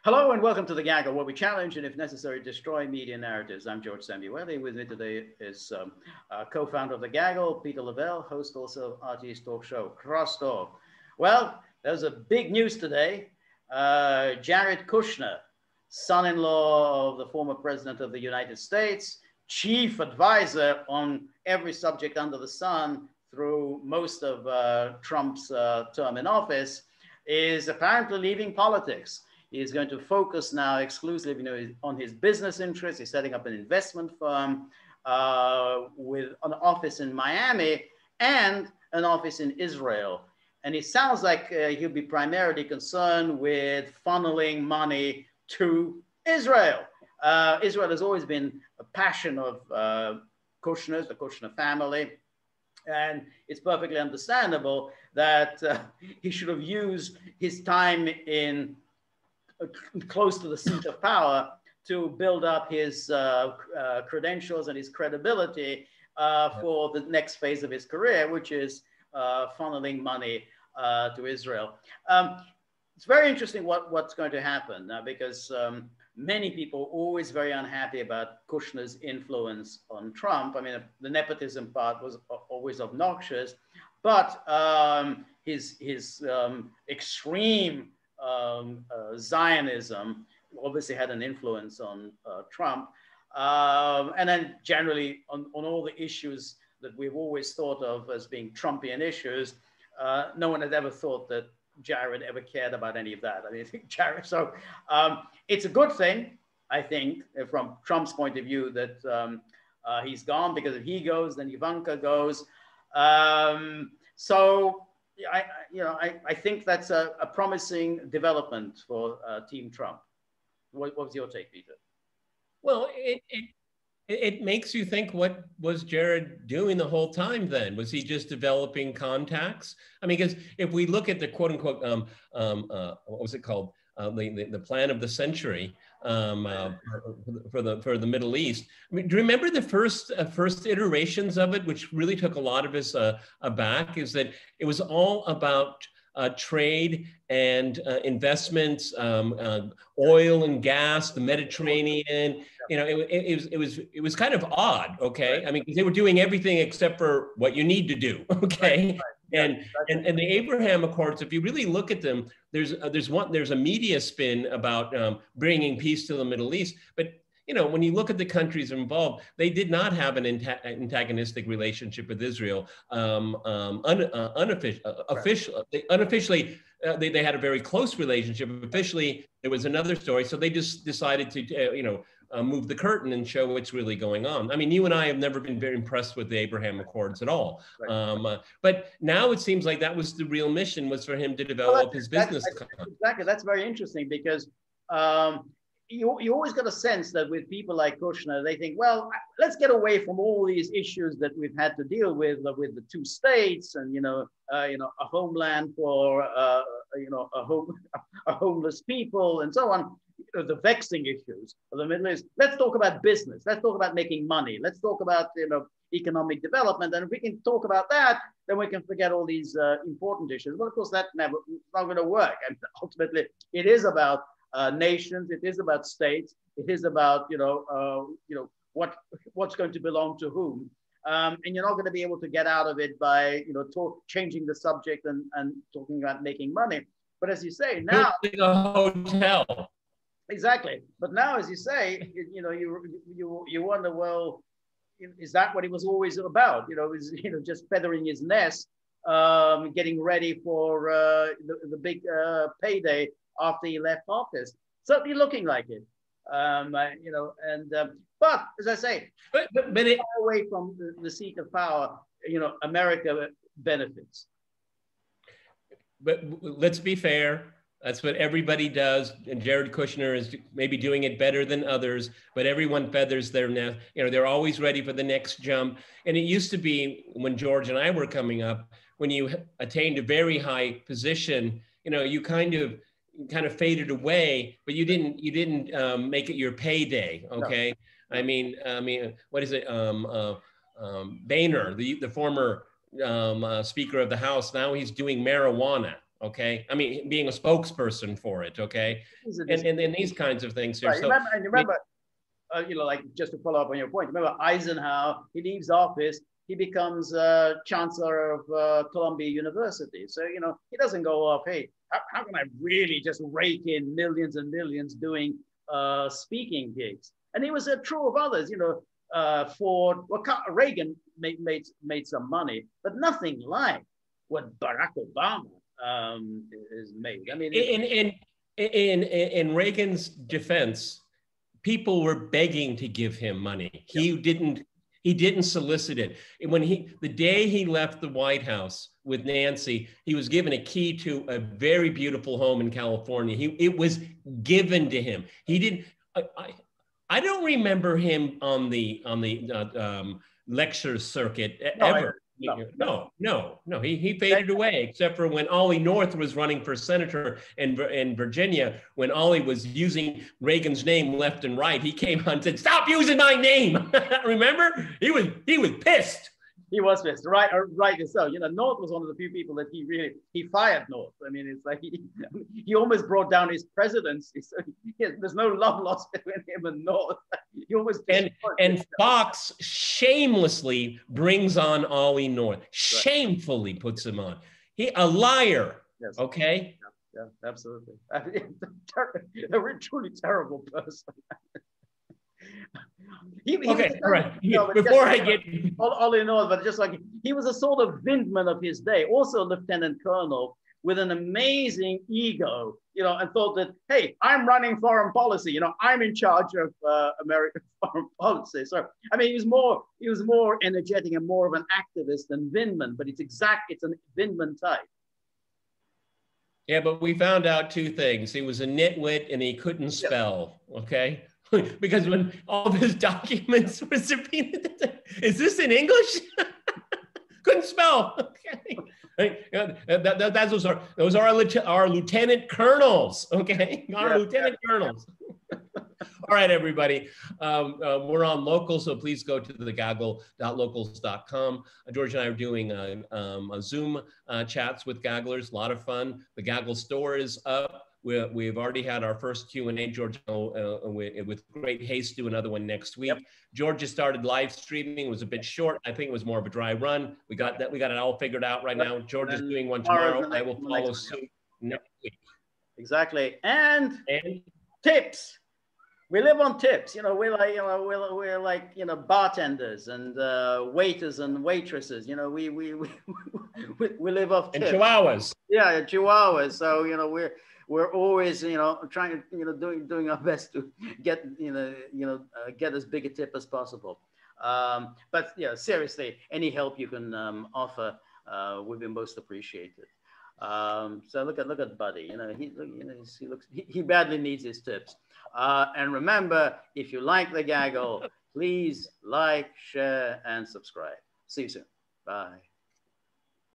Hello and welcome to The Gaggle, where we challenge and, if necessary, destroy media narratives. I'm George Szamuely. With me today is co-founder of The Gaggle, Peter Lavelle, host also of RT's talk show, Crosstalk. Well, there's a big news today. Jared Kushner, son-in-law of the former president of the United States, chief advisor on every subject under the sun through most of Trump's term in office, is apparently leaving politics. He is going to focus now exclusively on his business interests. He's setting up an investment firm with an office in Miami and an office in Israel. And it sounds like he'll be primarily concerned with funneling money to Israel. Israel has always been a passion of Kushner's, the Kushner family. And it's perfectly understandable that he should have used his time in close to the seat of power to build up his credentials and his credibility for the next phase of his career, which is funneling money to Israel. It's very interesting what's going to happen because many people are always very unhappy about Kushner's influence on Trump. I mean, the nepotism part was always obnoxious, but his extreme Zionism obviously had an influence on Trump. And then generally on all the issues that we've always thought of as being Trumpian issues, no one had ever thought that Jared ever cared about any of that. I mean, I think Jared, so it's a good thing, I think, from Trump's point of view that he's gone, because if he goes, then Ivanka goes. So I think that's a promising development for Team Trump. What was your take, Peter? Well, it makes you think, what was Jared doing the whole time then? Was he just developing contacts? I mean, because if we look at the quote unquote, what was it called? The plan of the century for the Middle East. I mean, do you remember the first iterations of it, which really took a lot of us aback? Is that it was all about trade and investments, oil and gas, the Mediterranean. You know, it was kind of odd. Okay, I mean, because they were doing everything except for what you need to do. Okay. And the Abraham Accords, if you really look at them, there's a media spin about bringing peace to the Middle East, but when you look at the countries involved, they did not have an antagonistic relationship with Israel. Unofficially, they had a very close relationship. Officially, there was another story. So they just decided to, move the curtain and show what's really going on. I mean, you and I have never been very impressed with the Abraham Accords at all. Right. But now it seems like that was the real mission, was for him to develop his business. Exactly. That's very interesting, because you always got a sense that with people like Kushner, they think, well, let's get away from all these issues that we've had to deal with the two states and, a homeland for, a homeless people and so on. The vexing issues of the Middle East. Let's talk about business. Let's talk about making money. Let's talk about economic development. And if we can talk about that, then we can forget all these important issues. But of course, that's not going to work. And ultimately, it is about nations. It is about states. It is about what's going to belong to whom. And you're not going to be able to get out of it by changing the subject and talking about making money. But as you say now, a hotel. Exactly. But now, as you say, you wonder, well, is that what he was always about? Is just feathering his nest, getting ready for the big payday after he left office. Certainly looking like it. But as I say, but it, away from the seat of power, America benefits. But let's be fair. That's what everybody does. And Jared Kushner is maybe doing it better than others, but everyone feathers their nest. They're always ready for the next jump. And it used to be, when George and I were coming up, when you attained a very high position, you kind of faded away, but you didn't make it your payday. Okay. No. I mean, what is it? Boehner, the former Speaker of the House, now he's doing marijuana. Okay. I mean, being a spokesperson for it. Okay. And then these kinds of things here. Right. So Remember, you know, like just to follow up on your point, remember Eisenhower, he leaves office, he becomes chancellor of Columbia University. So, you know, he doesn't go off, hey, how can I really just rake in millions and millions doing speaking gigs? And he was true of others, you know, Ford, well, Reagan made some money, but nothing like what Barack Obama is made. I mean, in Reagan's defense, people were begging to give him money. He didn't solicit it. When the day he left the White House with Nancy, he was given a key to a very beautiful home in California. It was given to him. He didn't. I don't remember him on the lecture circuit ever. No. He faded away, except for when Ollie North was running for senator in Virginia. When Ollie was using Reagan's name left and right, he came on and said, "Stop using my name." Remember? He was pissed. He was pissed, right? Rightly so. You know, North was one of the few people that he fired North. I mean, it's like he almost brought down his presidency. So there's no love lost between him and North. He almost and Fox shamelessly brings on Ollie North. Shamefully puts him on. A liar. Yes. Okay. Yeah, absolutely. I mean, a truly terrible person. Okay, all right. Before I get all in all, but just like he was a sort of Vindman of his day, also a lieutenant colonel with an amazing ego, you know, and thought that, hey, I'm running foreign policy, you know, I'm in charge of American foreign policy. So I mean, he was more energetic and more of an activist than Vindman, but it's a Vindman type. Yeah, but we found out two things. He was a nitwit and he couldn't spell. Okay. Because when all of his documents were subpoenaed, is this in English? Couldn't spell. Okay. Those are our lieutenant colonels. Okay, lieutenant colonels. All right, everybody. We're on local, so please go to thegaggle.locals.com. George and I are doing a Zoom chats with gagglers. A lot of fun. The Gaggle store is up. We've already had our first Q&A. George, with great haste, do another one next week. Yep. George just started live streaming. It was a bit short. I think it was more of a dry run. We got it all figured out right now. George is doing one tomorrow. I will follow suit next week. Exactly. And tips. We live on tips. You know, we're like bartenders and waiters and waitresses. You know, we live off tips. And chihuahuas. Yeah, chihuahuas. So you know we're always, you know, trying to, you know, doing our best to get, get as big a tip as possible. But yeah, seriously, any help you can offer would be most appreciated. So look at Buddy. You know, he badly needs his tips. And remember, if you like the Gaggle, please like, share, and subscribe. See you soon. Bye.